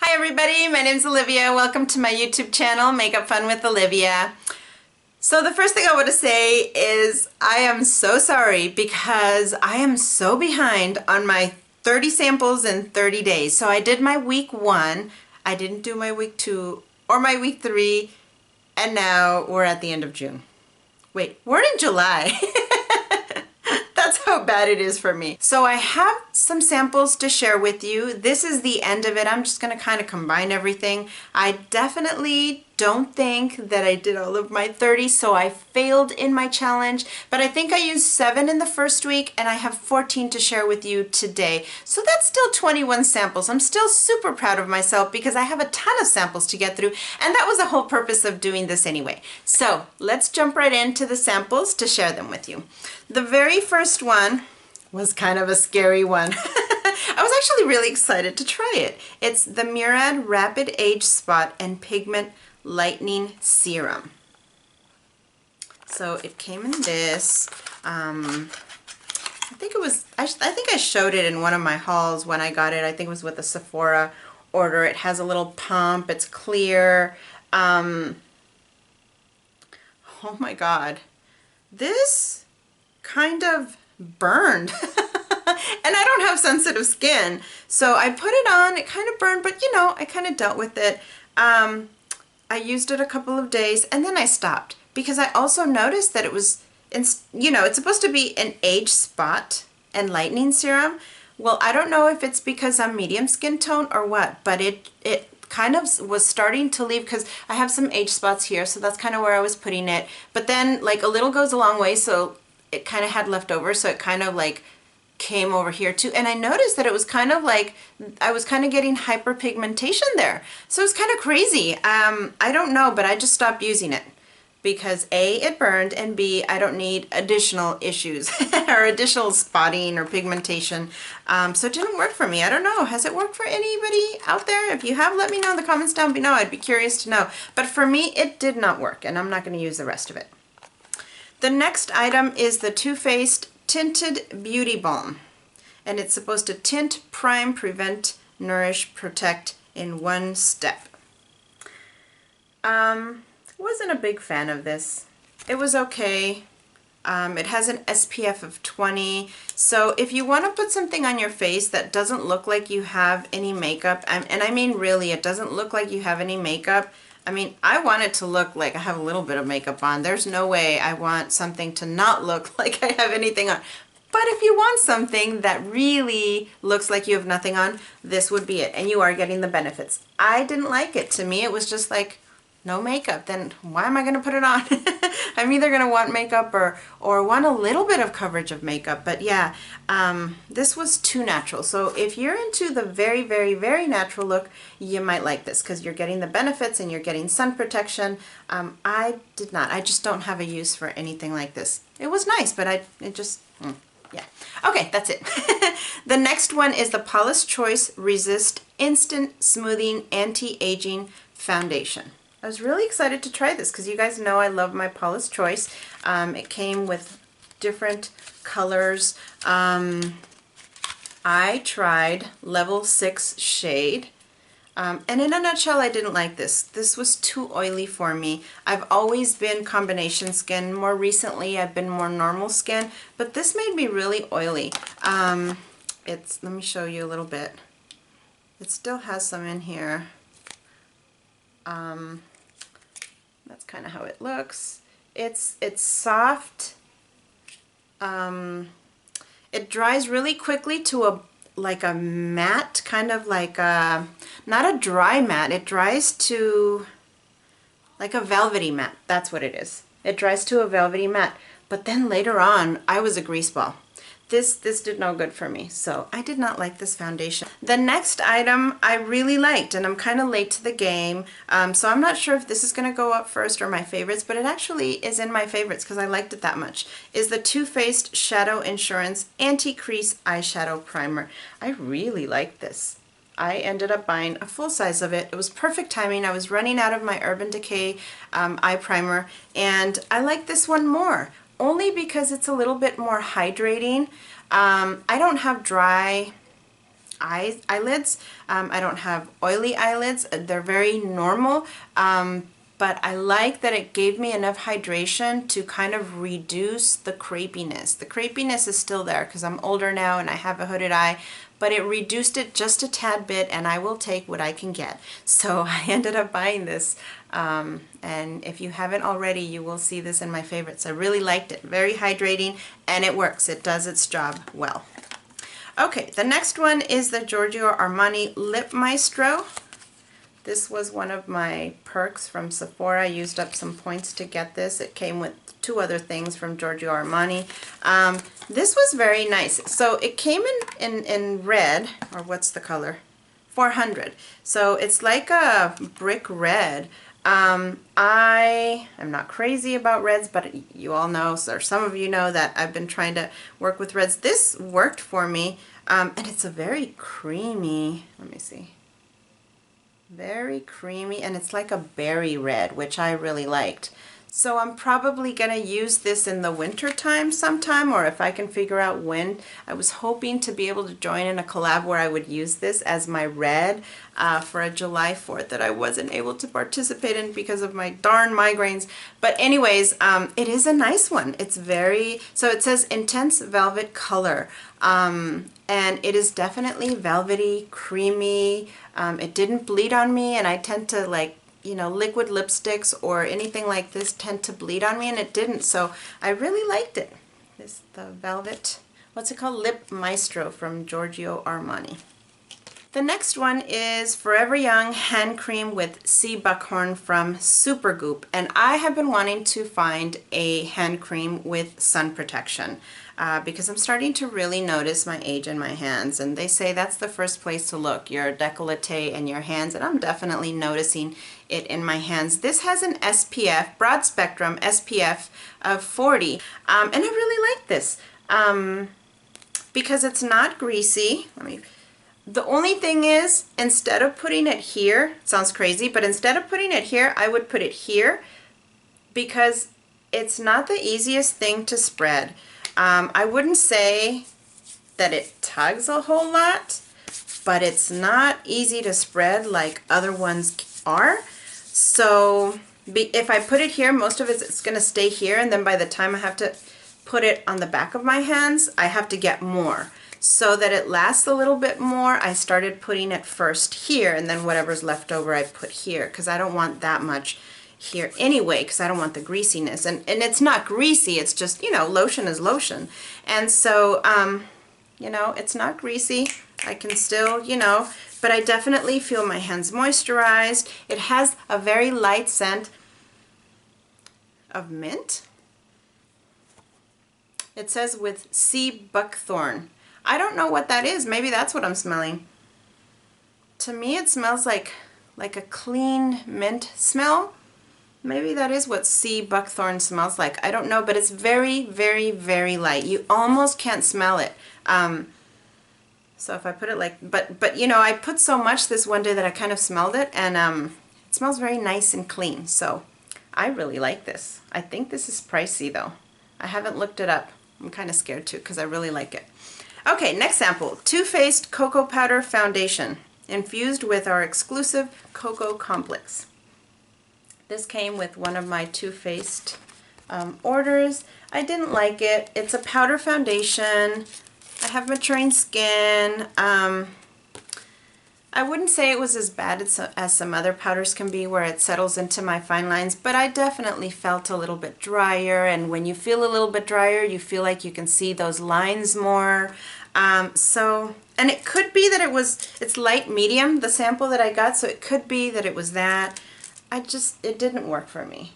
Hi everybody, my name's Olivia. Welcome to my YouTube channel, Makeup Fun with Olivia. So the first thing I want to say is I am so sorry because I am so behind on my 30 samples in 30 days. So I did my week 1, I didn't do my week 2 or my week 3, and now we're at the end of June. Wait, we're in July. That's how bad it is for me. So I have some samples to share with you. This is the end of it. I'm just going to kind of combine everything. I definitely don't think that I did all of my 30, so I failed in my challenge, but I think I used 7 in the first week and I have 14 to share with you today. So that's still 21 samples. I'm still super proud of myself because I have a ton of samples to get through, and that was the whole purpose of doing this anyway. So let's jump right into the samples to share them with you. The very first one was kind of a scary one. I was actually really excited to try it. It's the Murad Rapid Age Spot and Pigment Lightening Serum. So it came in this. I think it was, I think I showed it in one of my hauls when I got it. I think it was with a Sephora order. It has a little pump. It's clear. Oh my God. This kind of burned. And I don't have sensitive skin, so I put it on. It kind of burned, but you know, I kind of dealt with it. I used it a couple of days and then I stopped because I also noticed that it was, you know, it's supposed to be an age spot and lightening serum. Well, I don't know if it's because I'm medium skin tone or what, but it kind of was starting to leave because I have some age spots here, so that's kind of where I was putting it. But then like a little goes a long way, so it kind of had left over, so it kind of like came over here too, and I noticed that it was kind of like I was kind of getting hyperpigmentation there, so it's kind of crazy. I don't know, but I just stopped using it because A, it burned, and B, I don't need additional issues or additional spotting or pigmentation, so it didn't work for me. I don't know, has it worked for anybody out there? If you have, let me know in the comments down below. I'd be curious to know, but for me it did not work, and I'm not going to use the rest of it. The next item is the Too Faced Tinted Beauty Balm, and it's supposed to tint, prime, prevent, nourish, protect in one step. Wasn't a big fan of this. It was okay. It has an SPF of 20, so if you want to put something on your face that doesn't look like you have any makeup, and I mean really, it doesn't look like you have any makeup. I mean, I want it to look like I have a little bit of makeup on. There's no way I want something to not look like I have anything on. But if you want something that really looks like you have nothing on, this would be it. And you are getting the benefits. I didn't like it. To me, it was just like, no makeup. Then why am I going to put it on? I'm either going to want makeup or want a little bit of coverage of makeup. But yeah, this was too natural. So if you're into the very, very, very natural look, you might like this because you're getting the benefits and you're getting sun protection. I did not. I just don't have a use for anything like this. It was nice, but yeah. Okay, that's it. The next one is the Paula's Choice Resist Instant Smoothing Anti-Aging Foundation. I was really excited to try this because you guys know I love my Paula's Choice. It came with different colors. I tried level 6 shade. And in a nutshell, I didn't like this. This was too oily for me. I've always been combination skin. More recently, I've been more normal skin, but this made me really oily. Let me show you a little bit. It still has some in here. That's kind of how it looks. It's soft. It dries really quickly to like a matte, kind of like a, not a dry matte, it dries to like a velvety matte. That's what it is. It dries to a velvety matte. But then later on, I was a grease ball. This did no good for me, so I did not like this foundation. The next item I really liked, and I'm kind of late to the game, so I'm not sure if this is going to go up first or my favorites, but it actually is in my favorites because I liked it that much, is the Too Faced Shadow Insurance Anti-Crease Eyeshadow Primer. I really like this. I ended up buying a full size of it. It was perfect timing. I was running out of my Urban Decay eye primer, and I like this one more. Only because it's a little bit more hydrating. I don't have dry eyelids. I don't have oily eyelids. They're very normal. But I like that it gave me enough hydration to kind of reduce the crepiness. The crepiness is still there because I'm older now and I have a hooded eye, but it reduced it just a tad bit, and I will take what I can get. So I ended up buying this, and if you haven't already, you will see this in my favorites. I really liked it. Very hydrating, and it works. It does its job well. Okay, the next one is the Giorgio Armani Lip Maestro. This was one of my perks from Sephora. I used up some points to get this. It came with 2 other things from Giorgio Armani. This was very nice. So it came in red, or what's the color? 400. So it's like a brick red. I am not crazy about reds, but you all know, or some of you know, that I've been trying to work with reds. This worked for me, and it's a very creamy, let me see. Very creamy, and it's like a berry red, which I really liked. So I'm probably going to use this in the winter time sometime, or if I can figure out when. I was hoping to be able to join in a collab where I would use this as my red for a July 4th that I wasn't able to participate in because of my darn migraines. But anyways, it is a nice one. It's very, so it says intense velvet color. And it is definitely velvety, creamy. It didn't bleed on me, and I tend to, like, you know, liquid lipsticks or anything like this tend to bleed on me, and it didn't. So I really liked it. This, the velvet, what's it called? Lip Maestro from Giorgio Armani. The next one is Forever Young Hand Cream with Sea Buckhorn from Supergoop. And I have been wanting to find a hand cream with sun protection because I'm starting to really notice my age in my hands. And they say that's the first place to look, your décolleté and your hands. And I'm definitely noticing it in my hands. This has an SPF, broad spectrum SPF of 40. And I really like this because it's not greasy. The only thing is, instead of putting it here, it sounds crazy, but instead of putting it here, I would put it here because it's not the easiest thing to spread. I wouldn't say that it tugs a whole lot, but it's not easy to spread like other ones are. So if I put it here, most of it's going to stay here, and then by the time I have to put it on the back of my hands, I have to get more. So that it lasts a little bit more, I started putting it first here, and then whatever's left over I put here, because I don't want that much here anyway, because I don't want the greasiness. And it's not greasy, it's just, you know, lotion is lotion. And so, you know, it's not greasy. I can still, you know, but I definitely feel my hands moisturized. It has a very light scent of mint. It says with sea buckthorn. I don't know what that is. Maybe that's what I'm smelling. To me, it smells like a clean mint smell. Maybe that is what sea buckthorn smells like. I don't know, but it's very, very, very light. You almost can't smell it. So if I put it like, but you know, I put so much this one day that I kind of smelled it, and it smells very nice and clean. So I really like this. I think this is pricey though. I haven't looked it up. I'm kind of scared too because I really like it. Okay, next sample, Too Faced Cocoa Powder Foundation, infused with our exclusive Cocoa Complex. This came with one of my Too Faced orders. I didn't like it. It's a powder foundation. I have maturing skin. I wouldn't say it was as bad as some other powders can be where it settles into my fine lines, but I definitely felt a little bit drier, and when you feel a little bit drier, you feel like you can see those lines more. And it could be that it's light medium, the sample that I got, so it could be that it was that. It didn't work for me.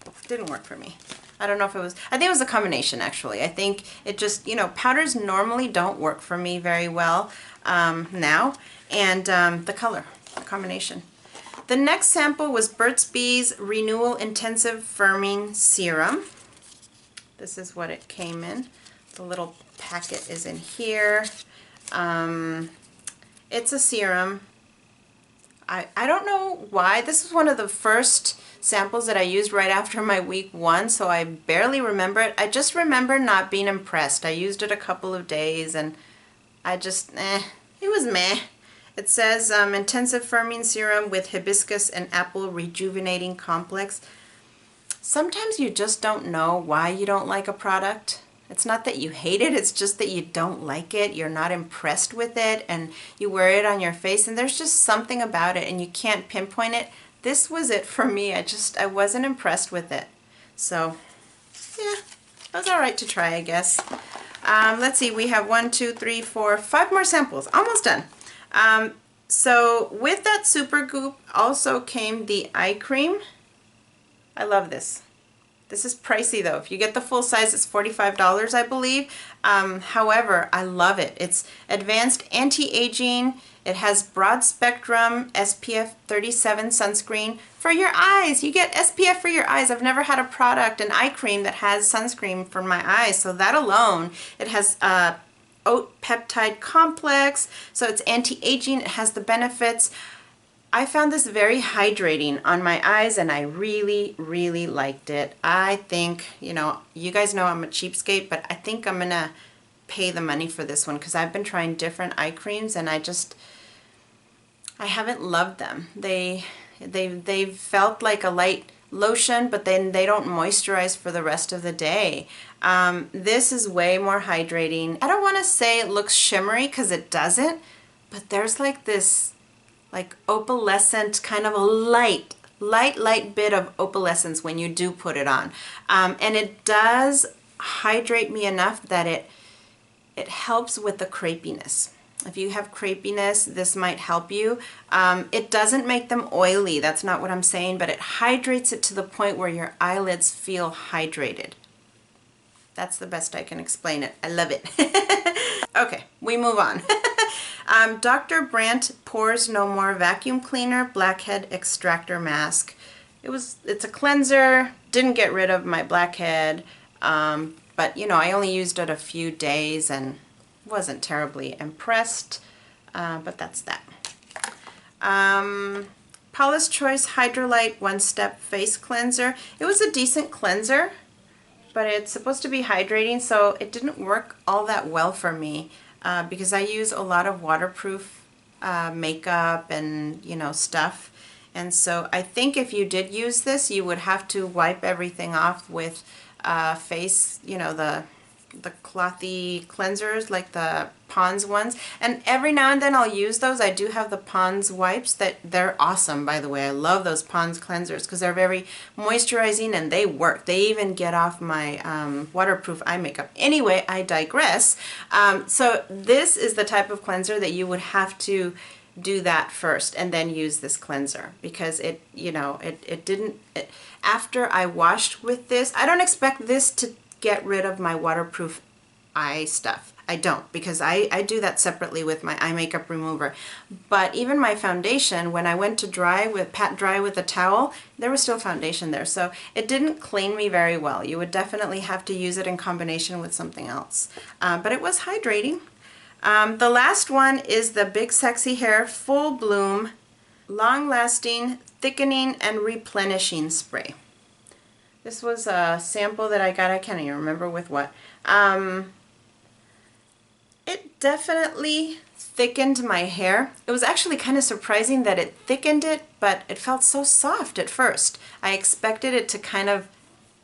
It didn't work for me. I don't know if it was, I think it was a combination actually. I think it just, you know, powders normally don't work for me very well now. And the color, the combination. The next sample was Burt's Bees Renewal Intensive Firming Serum. This is what it came in. The little packet is in here. It's a serum. I don't know why. This is one of the first samples that I used right after my week 1, so I barely remember it. I just remember not being impressed. I used it a couple of days and I just, it was meh. It says intensive firming serum with hibiscus and apple rejuvenating complex. Sometimes you just don't know why you don't like a product. It's not that you hate it, it's just that you don't like it, you're not impressed with it, and you wear it on your face, and there's just something about it, and you can't pinpoint it. This was it for me. I wasn't impressed with it. So, yeah, it was all right to try, I guess. Let's see, we have 1, 2, 3, 4, 5 more samples. Almost done. So with that Super Goop also came the eye cream. I love this. This is pricey though. If you get the full size, it's $45, I believe. However, I love it. It's advanced anti-aging. It has broad spectrum SPF 37 sunscreen for your eyes. You get SPF for your eyes. I've never had a product, an eye cream, that has sunscreen for my eyes. So that alone, it has oat peptide complex. So it's anti-aging. It has the benefits. I found this very hydrating on my eyes, and I really, really liked it. I think, you know, you guys know I'm a cheapskate, but I think I'm gonna pay the money for this one because I've been trying different eye creams and I haven't loved them. They've felt like a light lotion, but then they don't moisturize for the rest of the day. This is way more hydrating. I don't want to say it looks shimmery because it doesn't, but there's like this like opalescent, kind of a light bit of opalescence when you do put it on. And it does hydrate me enough that it helps with the crepiness. If you have crepiness, this might help you. It doesn't make them oily, that's not what I'm saying, but it hydrates it to the point where your eyelids feel hydrated. That's the best I can explain it. I love it. Okay, we move on. Dr. Brandt Pores No More Vacuum Cleaner Blackhead Extractor Mask. It's a cleanser, didn't get rid of my blackhead, but you know, I only used it a few days and wasn't terribly impressed, but that's that. Paula's Choice Hydrolite One Step Face Cleanser. It was a decent cleanser, but it's supposed to be hydrating, so it didn't work all that well for me. Because I use a lot of waterproof makeup and, you know, stuff. And so I think if you did use this, you would have to wipe everything off with face, you know, the clothy cleansers like the Pond's ones. And every now and then I'll use those. I do have the Pond's wipes they're awesome, by the way. I love those Pond's cleansers because they're very moisturizing and they work. They even get off my waterproof eye makeup. Anyway, I digress. So this is the type of cleanser that you would have to do that first and then use this cleanser because it, you know, after I washed with this, I don't expect this to get rid of my waterproof eye stuff. I don't, because I do that separately with my eye makeup remover. But even my foundation, when I went to pat dry with a towel, there was still foundation there. So it didn't clean me very well. You would definitely have to use it in combination with something else. But it was hydrating. The last one is the Big Sexy Hair Full Bloom Long Lasting Thickening and Replenishing Spray. This was a sample that I got, I can't even remember with what. It definitely thickened my hair. It was actually kind of surprising that it thickened it, but it felt so soft at first. I expected it to kind of,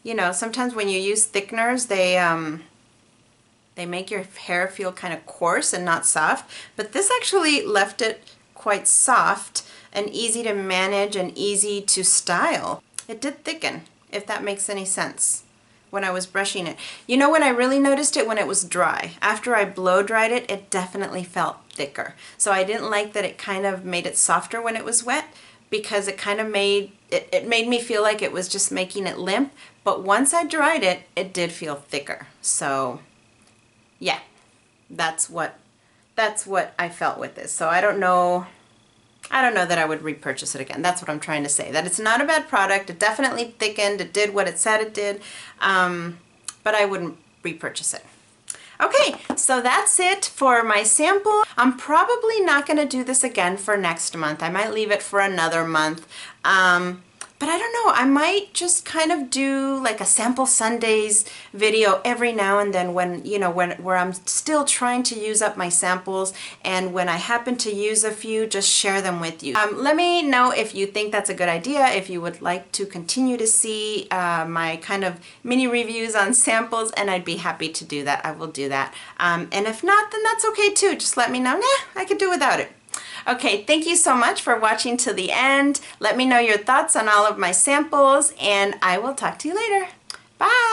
you know, sometimes when you use thickeners, they make your hair feel kind of coarse and not soft, but this actually left it quite soft and easy to manage and easy to style. It did thicken, if that makes any sense, when I was brushing it. You know when I really noticed it? When it was dry. After I blow dried it, it definitely felt thicker. So I didn't like that it kind of made it softer when it was wet, because it kind of made me feel like it was just making it limp. But once I dried it, it did feel thicker. So yeah, that's what I felt with this. So I don't know that I would repurchase it again. That's what I'm trying to say. That it's not a bad product. It definitely thickened. It did what it said it did. But I wouldn't repurchase it. Okay, so that's it for my sample. I'm probably not going to do this again for next month. I might leave it for another month. But I don't know, I might just kind of do like a sample Sundays video every now and then when, you know, where I'm still trying to use up my samples, and when I happen to use a few, just share them with you. Let me know if you think that's a good idea, if you would like to continue to see my kind of mini reviews on samples, and I'd be happy to do that. I will do that. And if not, then that's okay too. Just let me know. Nah, I could do without it. Okay, thank you so much for watching to the end. Let me know your thoughts on all of my samples, and I will talk to you later. Bye!